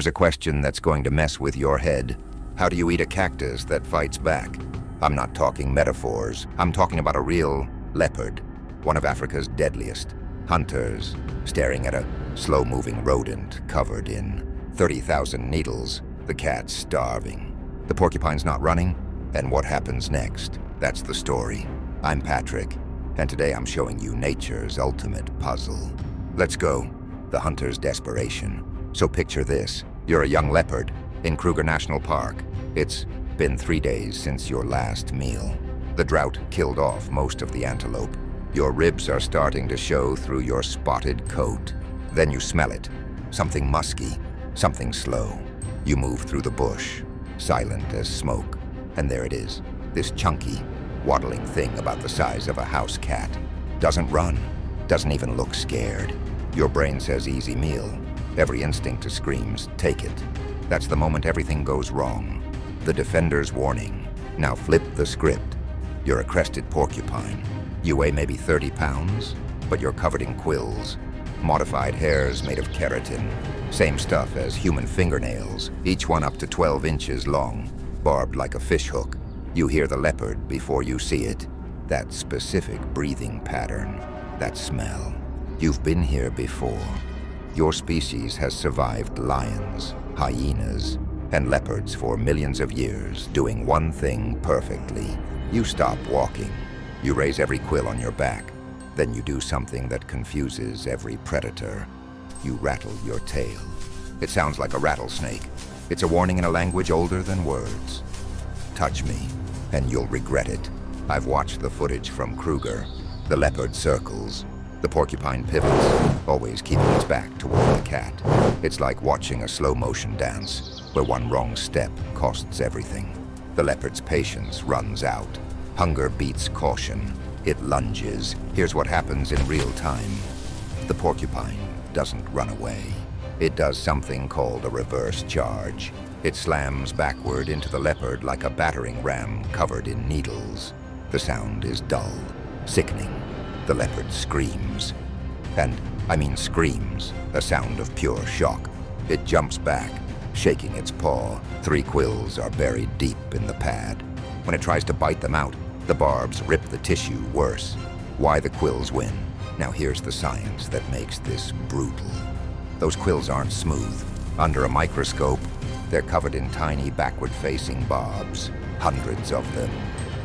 Here's a question that's going to mess with your head. How do you eat a cactus that fights back? I'm not talking metaphors. I'm talking about a real leopard, one of Africa's deadliest. Hunters staring at a slow-moving rodent covered in 30,000 needles. The cat's starving. The porcupine's not running, and what happens next? That's the story. I'm Patrick, and today I'm showing you nature's ultimate puzzle. Let's go. The hunter's desperation. So picture this. You're a young leopard in Kruger National Park. It's been 3 days since your last meal. The drought killed off most of the antelope. Your ribs are starting to show through your spotted coat. Then you smell it. Something musky, something slow. You move through the bush, silent as smoke. And there it is, this chunky, waddling thing about the size of a house cat. Doesn't run, doesn't even look scared. Your brain says easy meal. Every instinct screams, take it. That's the moment everything goes wrong. The defender's warning. Now flip the script. You're a crested porcupine. You weigh maybe 30 pounds, but you're covered in quills. Modified hairs made of keratin. Same stuff as human fingernails, each one up to 12 inches long, barbed like a fishhook. You hear the leopard before you see it. That specific breathing pattern, that smell. You've been here before. Your species has survived lions, hyenas, and leopards for millions of years, doing one thing perfectly. You stop walking. You raise every quill on your back. Then you do something that confuses every predator. You rattle your tail. It sounds like a rattlesnake. It's a warning in a language older than words. Touch me, and you'll regret it. I've watched the footage from Kruger. The leopard circles. The porcupine pivots, always keeping its back toward the cat. It's like watching a slow-motion dance, where one wrong step costs everything. The leopard's patience runs out. Hunger beats caution. It lunges. Here's what happens in real time. The porcupine doesn't run away. It does something called a reverse charge. It slams backward into the leopard like a battering ram covered in needles. The sound is dull, sickening. The leopard screams. And I mean screams, a sound of pure shock. It jumps back, shaking its paw. 3 quills are buried deep in the pad. When it tries to bite them out, the barbs rip the tissue worse. Why the quills win? Now here's the science that makes this brutal. Those quills aren't smooth. Under a microscope, they're covered in tiny backward-facing barbs, hundreds of them.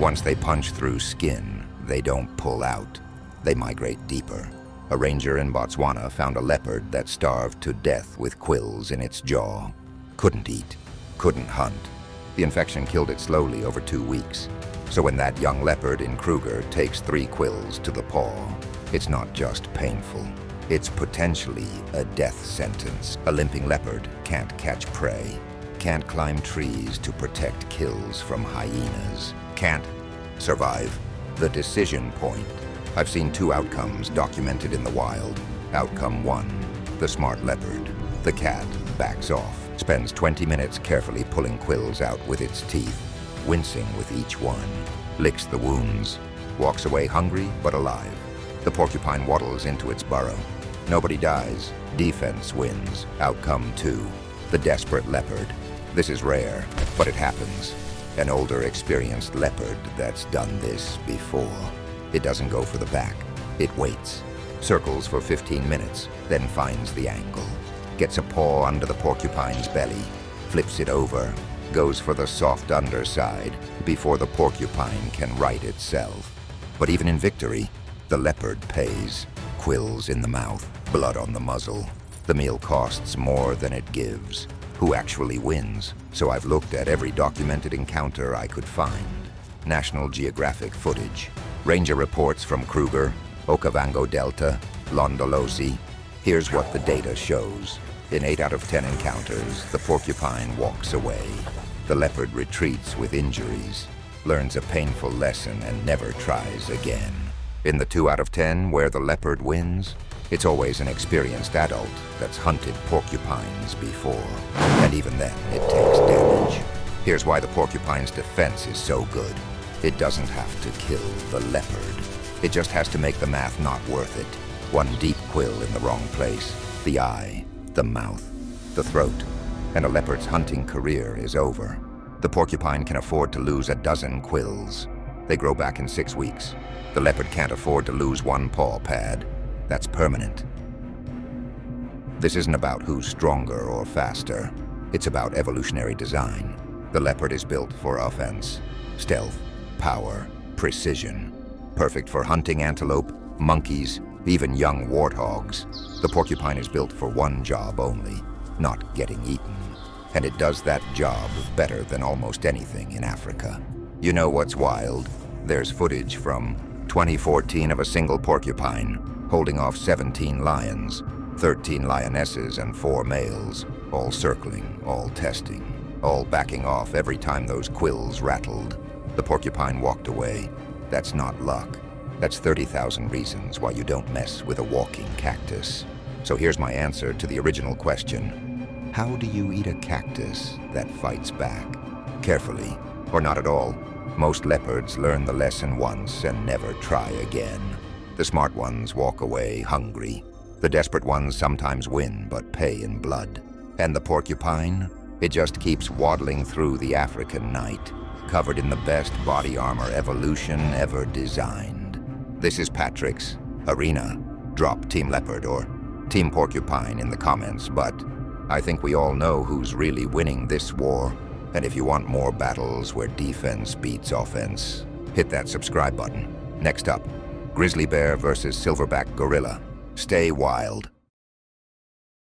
Once they punch through skin, they don't pull out. They migrate deeper. A ranger in Botswana found a leopard that starved to death with quills in its jaw. Couldn't eat, couldn't hunt. The infection killed it slowly over 2 weeks. So when that young leopard in Kruger takes 3 quills to the paw, it's not just painful. It's potentially a death sentence. A limping leopard can't catch prey, can't climb trees to protect kills from hyenas, can't survive. The decision point. I've seen 2 outcomes documented in the wild. Outcome 1, the smart leopard. The cat backs off, spends 20 minutes carefully pulling quills out with its teeth, wincing with each one, licks the wounds, walks away hungry but alive. The porcupine waddles into its burrow. Nobody dies. Defense wins. Outcome 2, the desperate leopard. This is rare, but it happens. An older, experienced leopard that's done this before. It doesn't go for the back. It waits, circles for 15 minutes, then finds the angle. Gets a paw under the porcupine's belly, flips it over, goes for the soft underside before the porcupine can right itself. But even in victory, the leopard pays. Quills in the mouth, blood on the muzzle. The meal costs more than it gives. Who actually wins? So I've looked at every documented encounter I could find. National Geographic footage. Ranger reports from Kruger, Okavango Delta, Londolozi. Here's what the data shows. In 8 out of 10 encounters, the porcupine walks away. The leopard retreats with injuries, learns a painful lesson, and never tries again. In the 2 out of 10 where the leopard wins, it's always an experienced adult that's hunted porcupines before. And even then, it takes damage. Here's why the porcupine's defense is so good. It doesn't have to kill the leopard. It just has to make the math not worth it. One deep quill in the wrong place. The eye, the mouth, the throat, and a leopard's hunting career is over. The porcupine can afford to lose a dozen quills. They grow back in 6 weeks. The leopard can't afford to lose one paw pad. That's permanent. This isn't about who's stronger or faster. It's about evolutionary design. The leopard is built for offense, stealth, power, precision. Perfect for hunting antelope, monkeys, even young warthogs. The porcupine is built for one job only, not getting eaten. And it does that job better than almost anything in Africa. You know what's wild? There's footage from 2014 of a single porcupine holding off 17 lions, 13 lionesses and 4 males, all circling, all testing, all backing off every time those quills rattled. The porcupine walked away. That's not luck. That's 30,000 reasons why you don't mess with a walking cactus. So here's my answer to the original question. How do you eat a cactus that fights back? Carefully, or not at all. Most leopards learn the lesson once and never try again. The smart ones walk away hungry. The desperate ones sometimes win, but pay in blood. And the porcupine? It just keeps waddling through the African night, covered in the best body armor evolution ever designed. This is Patrick's Arena. Drop Team Leopard or Team Porcupine in the comments, but I think we all know who's really winning this war. And if you want more battles where defense beats offense, hit that subscribe button. Next up, grizzly bear versus silverback gorilla. Stay wild.